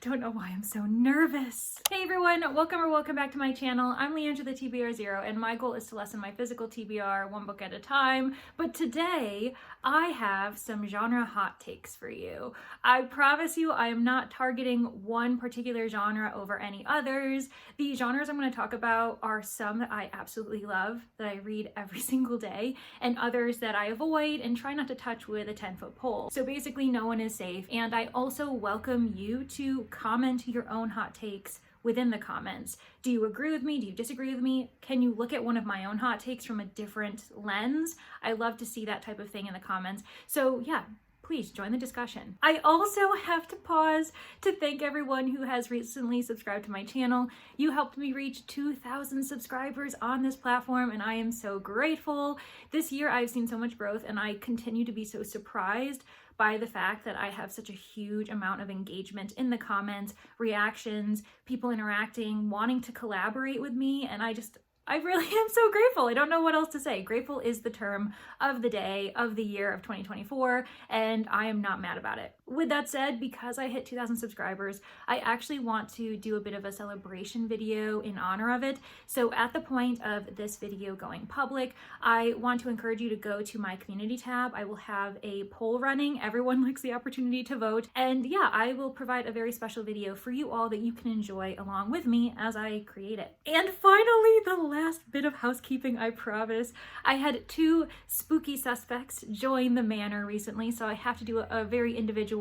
don't know why I'm so nervous. Hey everyone, welcome back to my channel. I'm Leandra the TBR0, and my goal is to lessen my physical TBR one book at a time. But today I have some genre hot takes for you. I promise you I am not targeting one particular genre over any others. The genres I'm going to talk about are some that I absolutely love, that I read every single day, and others that I avoid and try not to touch with a 10-foot pole. So basically no one is safe, and I also welcome you to comment your own hot takes within the comments. Do you agree with me? Do you disagree with me? Can you look at one of my own hot takes from a different lens? I love to see that type of thing in the comments. So yeah, please join the discussion. I also have to pause to thank everyone who has recently subscribed to my channel. You helped me reach 2,000 subscribers on this platform, and I am so grateful. This year I've seen so much growth, and I continue to be so surprised by the fact that I have such a huge amount of engagement in the comments, reactions, people interacting, wanting to collaborate with me, and I really am so grateful. I don't know what else to say. Grateful is the term of the day, of the year of 2024, and I am not mad about it. With that said, because I hit 2,000 subscribers, I actually want to do a bit of a celebration video in honor of it. So at the point of this video going public, I want to encourage you to go to my community tab. I will have a poll running. Everyone likes the opportunity to vote. And yeah, I will provide a very special video for you all that you can enjoy along with me as I create it. And finally, the last bit of housekeeping, I promise. I had 2 spooky suspects join the manor recently, so I have to do a very individual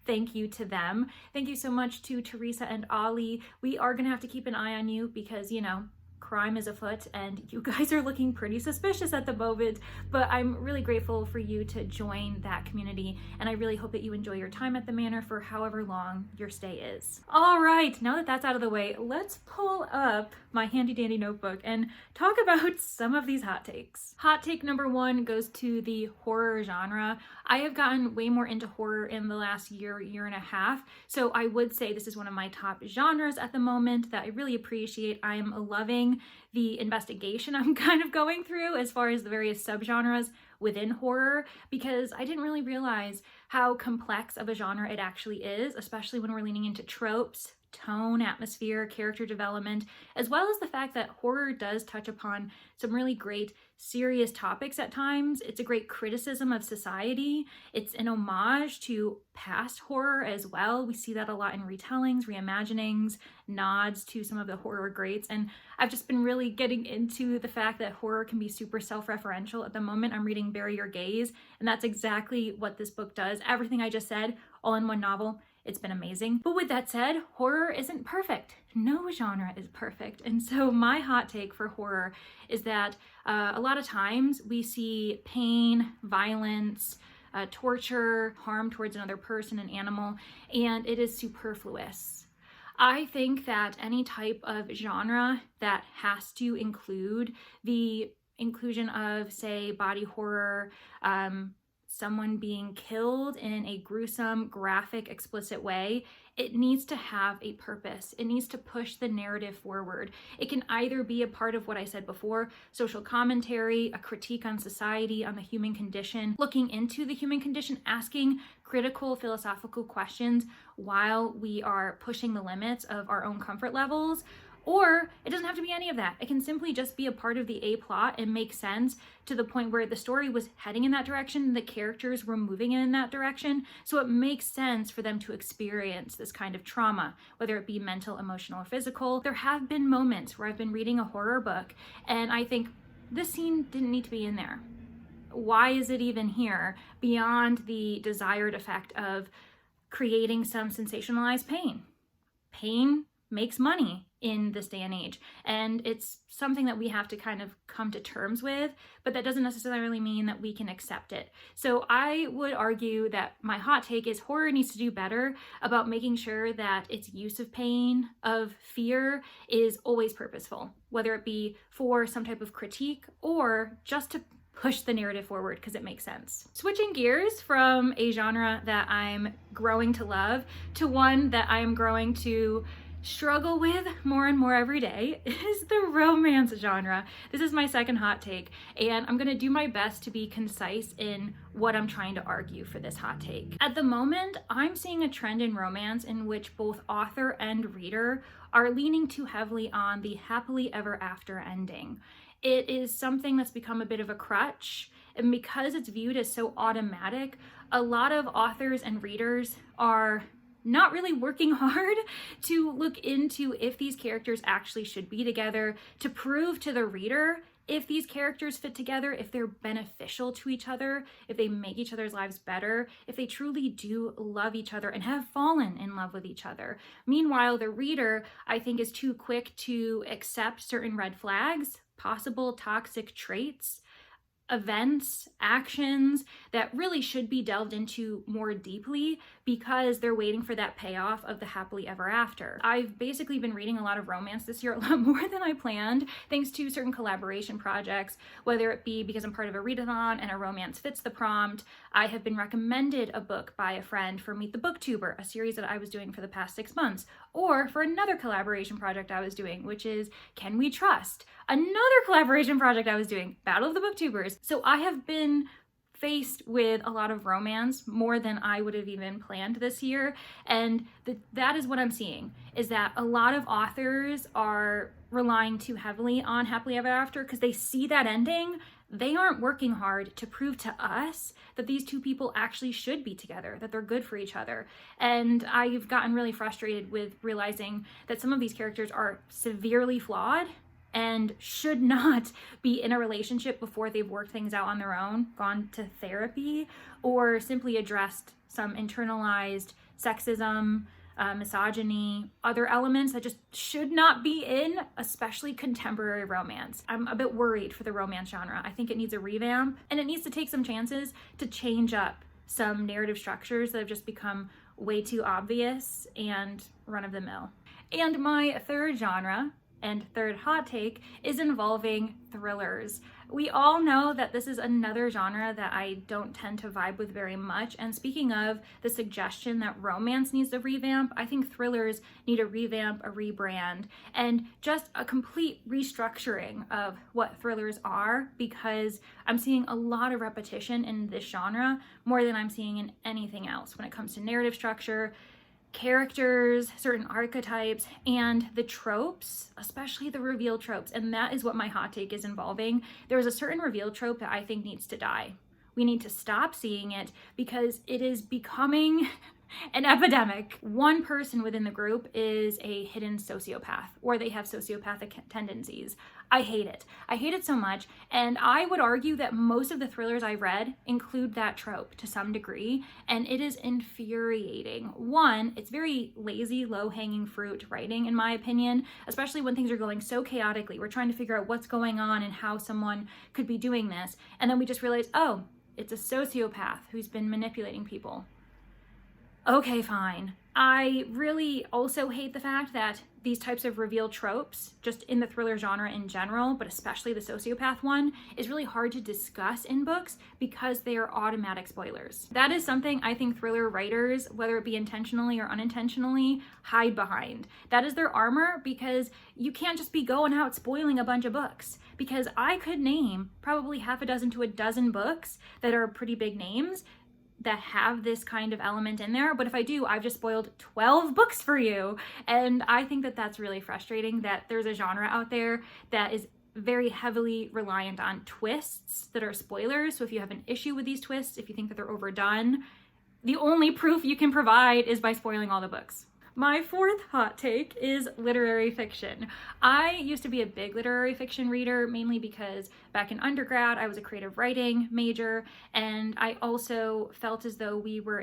thank you to them. Thank you so much to Teresa and Ollie. We are gonna have to keep an eye on you because, you know, crime is afoot and you guys are looking pretty suspicious at the moment, but I'm really grateful for you to join that community, and I really hope that you enjoy your time at the manor for however long your stay is. All right, now that that's out of the way, let's pull up my handy dandy notebook and talk about some of these hot takes. Hot take number 1 goes to the horror genre. I have gotten way more into horror in the last year and a half, so I would say this is one of my top genres at the moment that I really appreciate. I am loving the investigation I'm kind of going through as far as the various subgenres within horror, because I didn't really realize how complex of a genre it actually is, especially when we're leaning into tropes, tone, atmosphere, character development, as well as the fact that horror does touch upon some really great serious topics at times. It's a great criticism of society. It's an homage to past horror as well. We see that a lot in retellings, reimaginings, nods to some of the horror greats, and I've just been really getting into the fact that horror can be super self-referential. At the moment, I'm reading Bury Your Gaze, and that's exactly what this book does. Everything I just said, all in one novel. It's been amazing. But with that said, horror isn't perfect. No genre is perfect. And so my hot take for horror is that a lot of times we see pain, violence, torture, harm towards another person, an animal, and it is superfluous. I think that any type of genre that has to include the inclusion of, say, body horror, someone being killed in a gruesome, graphic, explicit way, it needs to have a purpose. It needs to push the narrative forward. It can either be a part of what I said before, social commentary, a critique on society, on the human condition, looking into the human condition, asking critical philosophical questions while we are pushing the limits of our own comfort levels. Or it doesn't have to be any of that. It can simply just be a part of the A plot and make sense to the point where the story was heading in that direction, the characters were moving in that direction, so it makes sense for them to experience this kind of trauma, whether it be mental, emotional, or physical. There have been moments where I've been reading a horror book and I think this scene didn't need to be in there. Why is it even here beyond the desired effect of creating some sensationalized pain? Pain makes money in this day and age, and it's something that we have to kind of come to terms with, but that doesn't necessarily mean that we can accept it. So I would argue that my hot take is horror needs to do better about making sure that its use of pain, of fear, is always purposeful, whether it be for some type of critique or just to push the narrative forward because it makes sense. Switching gears from a genre that I'm growing to love to one that I'm growing to struggle with more and more every day is the romance genre. This is my second hot take, and I'm gonna do my best to be concise in what I'm trying to argue for this hot take. At the moment, I'm seeing a trend in romance in which both author and reader are leaning too heavily on the happily ever after ending. It is something that's become a bit of a crutch, and because it's viewed as so automatic, a lot of authors and readers are not really working hard to look into if these characters actually should be together, to prove to the reader if these characters fit together, if they're beneficial to each other, if they make each other's lives better, if they truly do love each other and have fallen in love with each other. Meanwhile, the reader, I think, is too quick to accept certain red flags, possible toxic traits, events, actions that really should be delved into more deeply because they're waiting for that payoff of the happily ever after. I've basically been reading a lot of romance this year, a lot more than I planned, thanks to certain collaboration projects, whether it be because I'm part of a readathon and a romance fits the prompt. I have been recommended a book by a friend for Meet the Booktuber, a series that I was doing for the past 6 months, or for another collaboration project I was doing, which is Can We Trust? Another collaboration project I was doing, Battle of the Booktubers. So I have been faced with a lot of romance, more than I would have even planned this year. And that is what I'm seeing, is that a lot of authors are relying too heavily on happily ever after because they see that ending. They aren't working hard to prove to us that these two people actually should be together, that they're good for each other. And I've gotten really frustrated with realizing that some of these characters are severely flawed and should not be in a relationship before they've worked things out on their own, gone to therapy, or simply addressed some internalized sexism, misogyny, other elements that just should not be in, especially contemporary romance. I'm a bit worried for the romance genre. I think it needs a revamp, and it needs to take some chances to change up some narrative structures that have just become way too obvious and run-of-the-mill. And my third genre and third hot take is involving thrillers. We all know that this is another genre that I don't tend to vibe with very much. And speaking of the suggestion that romance needs a revamp, I think thrillers need a revamp, a rebrand, and just a complete restructuring of what thrillers are, because I'm seeing a lot of repetition in this genre more than I'm seeing in anything else when it comes to narrative structure, characters, certain archetypes, and the tropes, especially the reveal tropes. And that is what my hot take is involving. There is a certain reveal trope that I think needs to die. We need to stop seeing it because it is becoming an epidemic. One person within the group is a hidden sociopath, or they have sociopathic tendencies. I hate it. I hate it so much. And I would argue that most of the thrillers I read include that trope to some degree, and it is infuriating. One, it's very lazy, low-hanging fruit writing, in my opinion, especially when things are going so chaotically. We're trying to figure out what's going on and how someone could be doing this. And then we just realize, oh, it's a sociopath who's been manipulating people. Okay, fine. I really also hate the fact that these types of reveal tropes, just in the thriller genre in general, but especially the sociopath one, is really hard to discuss in books because they are automatic spoilers. That is something I think thriller writers, whether it be intentionally or unintentionally, hide behind. That is their armor, because you can't just be going out spoiling a bunch of books. Because I could name probably half a dozen to a dozen books that are pretty big names that have this kind of element in there, but if I do, I've just spoiled 12 books for you. And I think that that's really frustrating, that there's a genre out there that is very heavily reliant on twists that are spoilers. So if you have an issue with these twists, if you think that they're overdone, the only proof you can provide is by spoiling all the books. My fourth hot take is literary fiction. I used to be a big literary fiction reader, mainly because back in undergrad, I was a creative writing major, and I also felt as though we were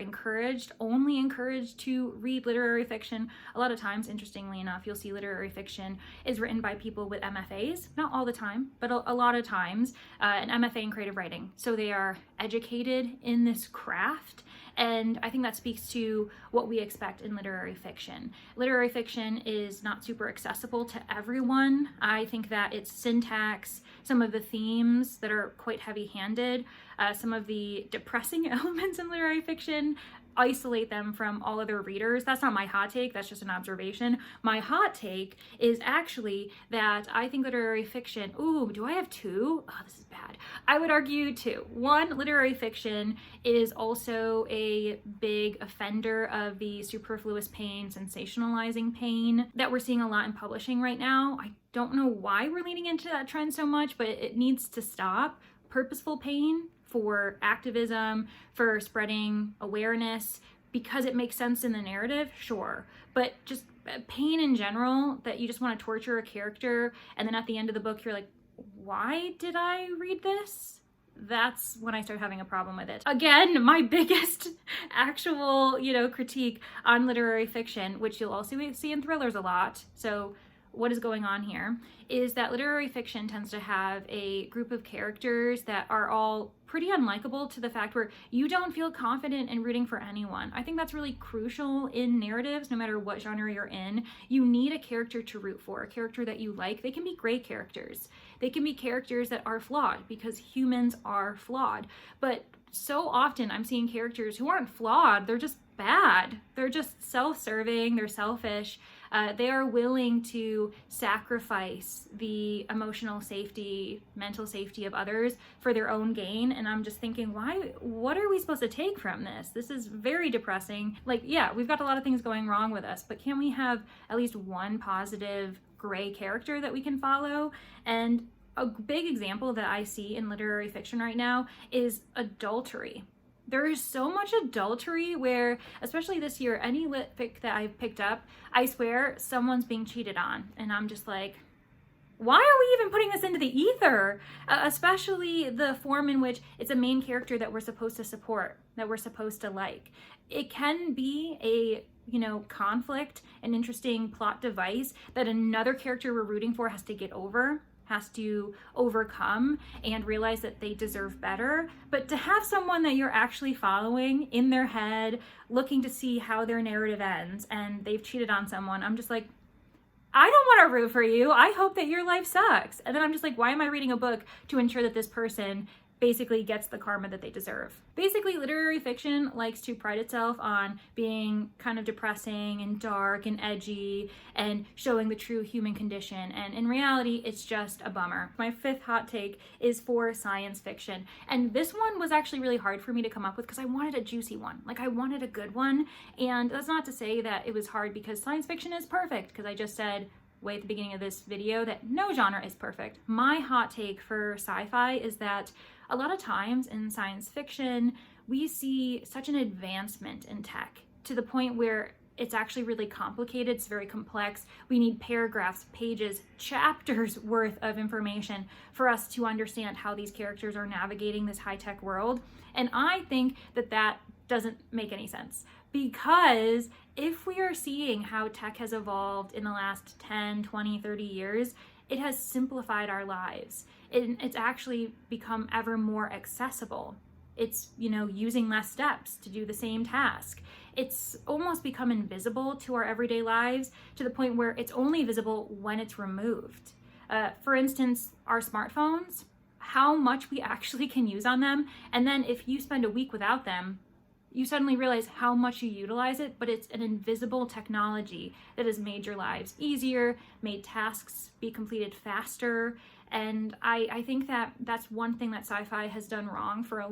only encouraged to read literary fiction. A lot of times, interestingly enough, you'll see literary fiction is written by people with MFAs, not all the time, but a lot of times, an MFA in creative writing. So they are educated in this craft, and I think that speaks to what we expect in literary fiction. Literary fiction is not super accessible to everyone. I think that its syntax, some of the themes that are quite heavy-handed, some of the depressing elements in literary fiction isolate them from all other readers. That's not my hot take, that's just an observation. My hot take is actually that I think literary fiction, ooh, do I have two? Oh, this is bad. I would argue two. One, literary fiction is also a big offender of the superfluous pain, sensationalizing pain that we're seeing a lot in publishing right now. I don't know why we're leaning into that trend so much, but it needs to stop. Purposeful pain for activism, for spreading awareness, because it makes sense in the narrative, sure. But just pain in general, that you just want to torture a character, and then at the end of the book, you're like, why did I read this? That's when I start having a problem with it. Again, my biggest actual, critique on literary fiction, which you'll also see in thrillers a lot, so what is going on here, is that literary fiction tends to have a group of characters that are all pretty unlikable, to the fact where you don't feel confident in rooting for anyone. I think that's really crucial in narratives, no matter what genre you're in. You need a character to root for, a character that you like. They can be great characters. They can be characters that are flawed, because humans are flawed. But so often I'm seeing characters who aren't flawed, they're just bad. They're just self-serving, they're selfish. They are willing to sacrifice the emotional safety, mental safety of others for their own gain. And I'm just thinking, what are we supposed to take from this? This is very depressing. Like, yeah, we've got a lot of things going wrong with us, but can we have at least one positive gray character that we can follow? And a big example that I see in literary fiction right now is adultery. There is so much adultery where, especially this year, any lit fic that I've picked up, I swear someone's being cheated on. And I'm just like, why are we even putting this into the ether? Especially the form in which it's a main character that we're supposed to support, that we're supposed to like. It can be a conflict, an interesting plot device that another character we're rooting for has to get over, has to overcome, and realize that they deserve better. But to have someone that you're actually following in their head, looking to see how their narrative ends, and they've cheated on someone, I'm just like, I don't want to root for you. I hope that your life sucks. And then I'm just like, why am I reading a book to ensure that this person basically gets the karma that they deserve? Basically, literary fiction likes to pride itself on being kind of depressing and dark and edgy and showing the true human condition. And in reality, it's just a bummer. My fifth hot take is for science fiction. And this one was actually really hard for me to come up with because I wanted a juicy one. Like, I wanted a good one. And that's not to say that it was hard because science fiction is perfect, because I just said way at the beginning of this video that no genre is perfect. My hot take for sci-fi is that a lot of times in science fiction, we see such an advancement in tech to the point where it's actually really complicated. It's very complex. We need paragraphs, pages, chapters worth of information for us to understand how these characters are navigating this high-tech world. And I think that that doesn't make any sense, because if we are seeing how tech has evolved in the last 10, 20, 30 years, it has simplified our lives. It's actually become ever more accessible. It's, using less steps to do the same task. It's almost become invisible to our everyday lives, to the point where it's only visible when it's removed. For instance, our smartphones, how much we actually can use on them. And then if you spend a week without them, you suddenly realize how much you utilize it, but it's an invisible technology that has made your lives easier, made tasks be completed faster. And I think that that's one thing that sci-fi has done wrong for a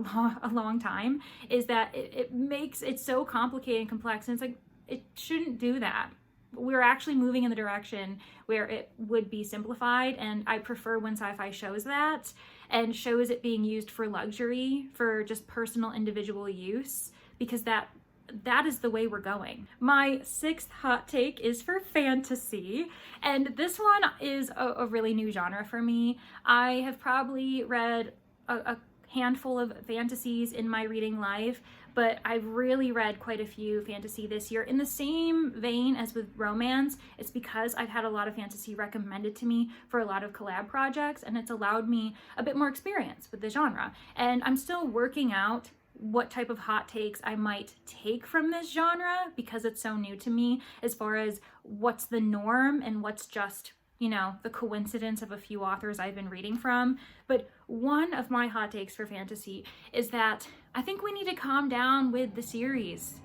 long time, is that it makes it so complicated and complex. And it's like, it shouldn't do that. We're actually moving in the direction where it would be simplified. And I prefer when sci-fi shows that, and shows it being used for luxury, for just personal individual use, because that is the way we're going. My sixth hot take is for fantasy, and this one is a really new genre for me. I have probably read a handful of fantasies in my reading life, but I've really read quite a few fantasy this year. In the same vein as with romance, it's because I've had a lot of fantasy recommended to me for a lot of collab projects, and it's allowed me a bit more experience with the genre. And I'm still working out what type of hot takes I might take from this genre, because it's so new to me, as far as what's the norm and what's just, the coincidence of a few authors I've been reading from. But one of my hot takes for fantasy is that I think we need to calm down with the series.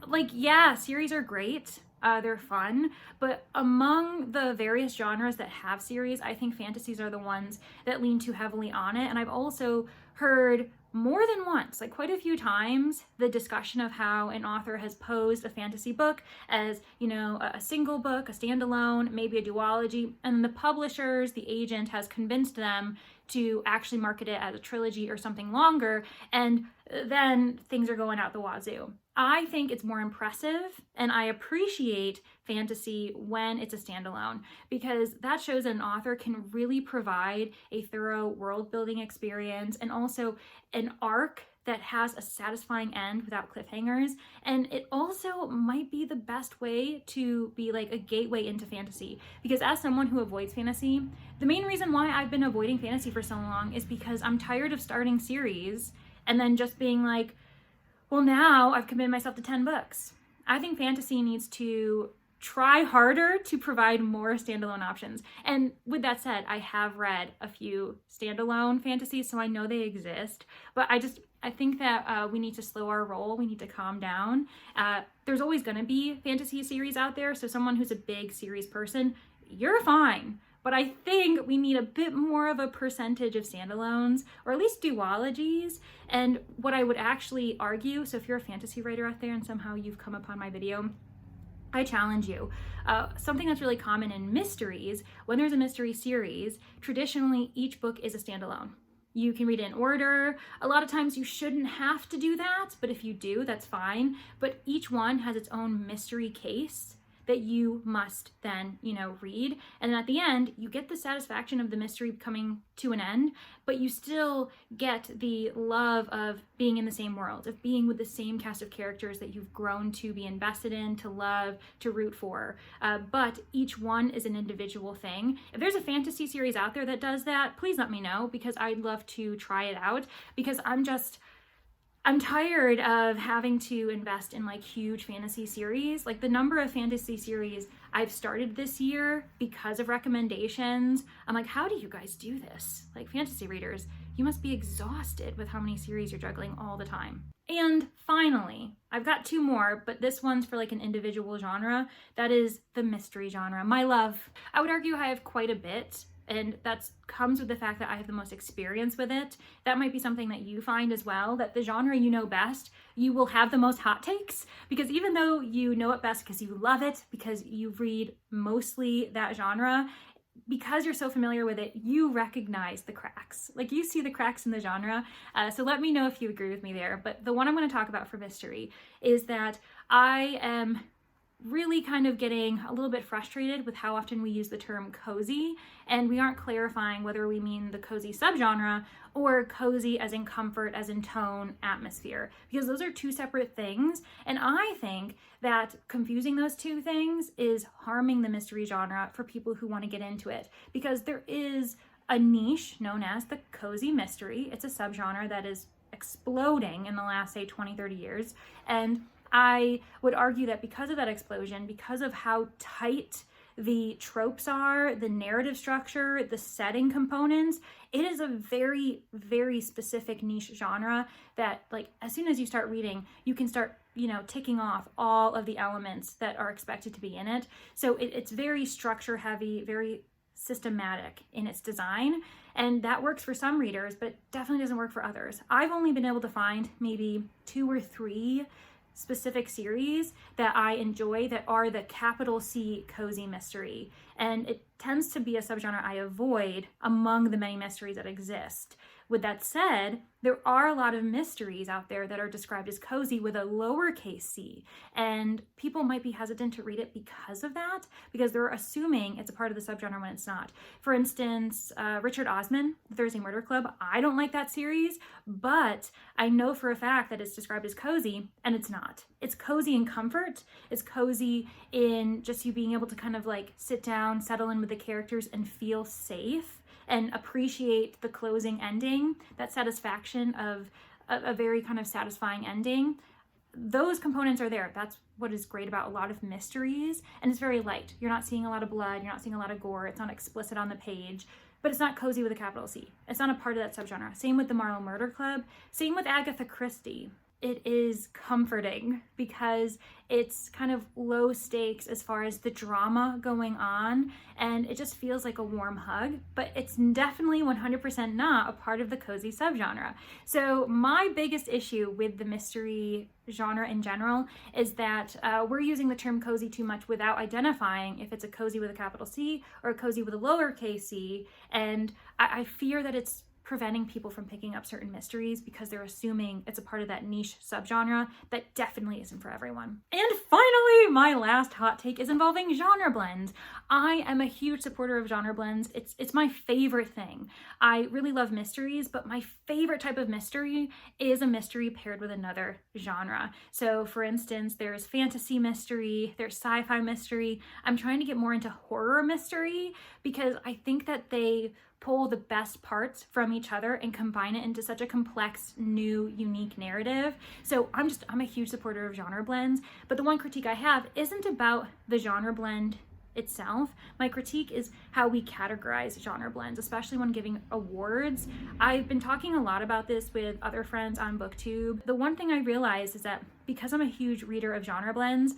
like, yeah, series are great. They're fun, but among the various genres that have series, I think fantasies are the ones that lean too heavily on it. And I've also heard more than once, like quite a few times, the discussion of how an author has posed a fantasy book as, you know, a single book, a standalone, maybe a duology, and the publishers, the agent has convinced them to actually market it as a trilogy or something longer, and then things are going out the wazoo. I think it's more impressive, and I appreciate fantasy when it's a standalone, because that shows that an author can really provide a thorough world building experience and also an arc that has a satisfying end without cliffhangers. And it also might be the best way to be like a gateway into fantasy, because as someone who avoids fantasy, the main reason why I've been avoiding fantasy for so long is because I'm tired of starting series and then just being like, well, now I've committed myself to 10 books. I think fantasy needs to try harder to provide more standalone options. And with that said, I have read a few standalone fantasies, so I know they exist, but I think that we need to slow our roll. We need to calm down. There's always going to be fantasy series out there, so someone who's a big series person, you're fine. But I think we need a bit more of a percentage of standalones, or at least duologies. And what I would actually argue, so if you're a fantasy writer out there and somehow you've come upon my video, I challenge you. Something that's really common in mysteries, when there's a mystery series, traditionally each book is a standalone. You can read it in order. A lot of times you shouldn't have to do that, but if you do, that's fine. But each one has its own mystery case that you must then, read. And then at the end, you get the satisfaction of the mystery coming to an end, but you still get the love of being in the same world, of being with the same cast of characters that you've grown to be invested in, to love, to root for. But each one is an individual thing. If there's a fantasy series out there that does that, please let me know, because I'd love to try it out, because I'm tired of having to invest in like huge fantasy series. Like the number of fantasy series I've started this year because of recommendations, I'm like, how do you guys do this? Like fantasy readers, you must be exhausted with how many series you're juggling all the time. And finally, I've got two more, but this one's for like an individual genre. That is the mystery genre. My love. I would argue I have quite a bit, and that comes with the fact that I have the most experience with it. That might be something that you find as well, that the genre you know best, you will have the most hot takes, because even though you know it best because you love it, because you read mostly that genre, because you're so familiar with it, you recognize the cracks. Like you see the cracks in the genre. So let me know if you agree with me there. But the one I'm going to talk about for mystery is that I am really kind of getting a little bit frustrated with how often we use the term cozy, and we aren't clarifying whether we mean the cozy subgenre or cozy as in comfort, as in tone, atmosphere, because those are two separate things. And I think that confusing those two things is harming the mystery genre for people who want to get into it, because there is a niche known as the cozy mystery. It's a subgenre that is exploding in the last, say, 20, 30 years. And I would argue that because of that explosion, because of how tight the tropes are, the narrative structure, the setting components, it is a very, very specific niche genre that, like, as soon as you start reading, you can start, ticking off all of the elements that are expected to be in it. So it's very structure heavy, very systematic in its design. And that works for some readers, but definitely doesn't work for others. I've only been able to find maybe 2 or 3 specific series that I enjoy that are the capital C cozy mystery. And it tends to be a subgenre I avoid among the many mysteries that exist. With that said, there are a lot of mysteries out there that are described as cozy with a lowercase c, and people might be hesitant to read it because of that, because they're assuming it's a part of the subgenre when it's not. For instance, Richard Osman, The Thursday Murder Club, I don't like that series, but I know for a fact that it's described as cozy, and it's not. It's cozy in comfort. It's cozy in just you being able to kind of like sit down, settle in with the characters, and feel safe, and appreciate the closing ending, that satisfaction of a very kind of satisfying ending. Those components are there. That's what is great about a lot of mysteries, and it's very light. You're not seeing a lot of blood, you're not seeing a lot of gore, it's not explicit on the page, but it's not cozy with a capital C. It's not a part of that subgenre. Same with the Marlowe Murder Club, same with Agatha Christie. it is comforting because it's kind of low stakes as far as the drama going on, and it just feels like a warm hug, but it's definitely 100% not a part of the cozy subgenre. So my biggest issue with the mystery genre in general is that we're using the term cozy too much without identifying if it's a cozy with a capital C or a cozy with a lowercase c, and I fear that it's preventing people from picking up certain mysteries because they're assuming it's a part of that niche subgenre that definitely isn't for everyone. And finally, my last hot take is involving genre blends. I am a huge supporter of genre blends. It's my favorite thing. I really love mysteries, but my favorite type of mystery is a mystery paired with another genre. So for instance, there's fantasy mystery, there's sci-fi mystery. I'm trying to get more into horror mystery because I think that they pull the best parts from each other and combine it into such a complex, new, unique narrative. So I'm a huge supporter of genre blends, but the one critique I have isn't about the genre blend itself. My critique is how we categorize genre blends, especially when giving awards. I've been talking a lot about this with other friends on BookTube. The one thing I realized is that because I'm a huge reader of genre blends,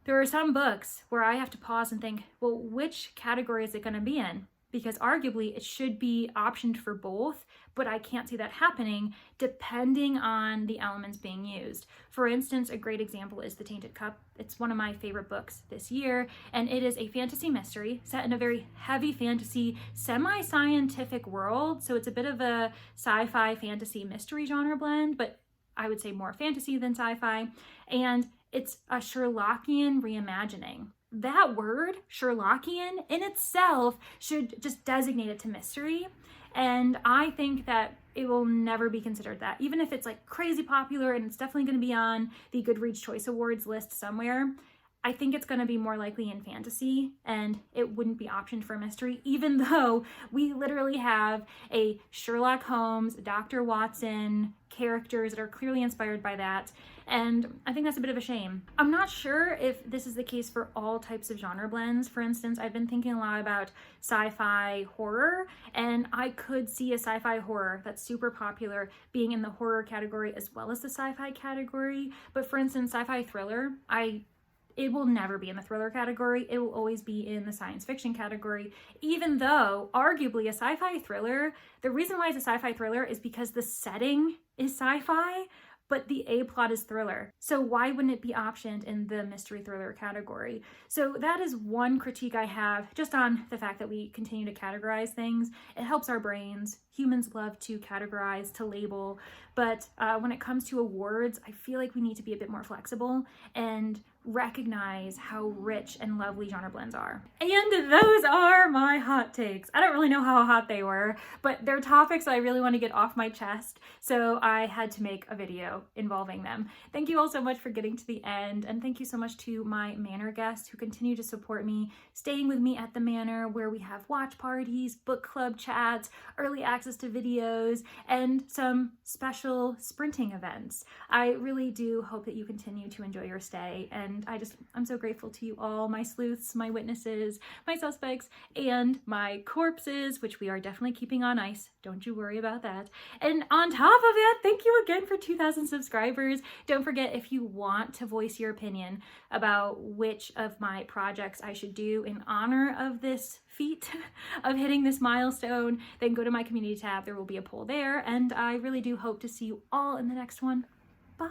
there are some books where I have to pause and think, well, which category is it going to be in? Because arguably it should be optioned for both, but I can't see that happening depending on the elements being used. For instance, a great example is The Tainted Cup. It's one of my favorite books this year, and it is a fantasy mystery set in a very heavy fantasy, semi-scientific world. So it's a bit of a sci-fi fantasy mystery genre blend, but I would say more fantasy than sci-fi. And it's a Sherlockian reimagining. That word, Sherlockian, in itself should just designate it to mystery. And I think that it will never be considered that. Even if it's like crazy popular and it's definitely going to be on the Goodreads Choice Awards list somewhere, I think it's going to be more likely in fantasy, and it wouldn't be optioned for mystery, even though we literally have a Sherlock Holmes, Dr. Watson characters that are clearly inspired by that. And I think that's a bit of a shame. I'm not sure if this is the case for all types of genre blends. For instance, I've been thinking a lot about sci-fi horror, and I could see a sci-fi horror that's super popular being in the horror category as well as the sci-fi category. But for instance, sci-fi thriller, it will never be in the thriller category. It will always be in the science fiction category, even though arguably a sci-fi thriller, the reason why it's a sci-fi thriller is because the setting is sci-fi, but the A plot is thriller. So why wouldn't it be optioned in the mystery thriller category? So that is one critique I have just on the fact that we continue to categorize things. It helps our brains. Humans love to categorize, to label, but when it comes to awards, I feel like we need to be a bit more flexible and recognize how rich and lovely genre blends are. And those are my hot takes. I don't really know how hot they were, but they're topics I really want to get off my chest, so I had to make a video involving them. Thank you all so much for getting to the end, and thank you so much to my Manor guests who continue to support me, staying with me at the Manor, where we have watch parties, book club chats, early access to videos, and some special sprinting events. I really do hope that you continue to enjoy your stay, and I'm so grateful to you all, my sleuths, my witnesses, my suspects, and my corpses, which we are definitely keeping on ice. Don't you worry about that. And on top of that, thank you again for 2,000 subscribers. Don't forget, if you want to voice your opinion about which of my projects I should do in honor of this feat of hitting this milestone, then go to my community tab. There will be a poll there, and I really do hope to see you all in the next one. Bye!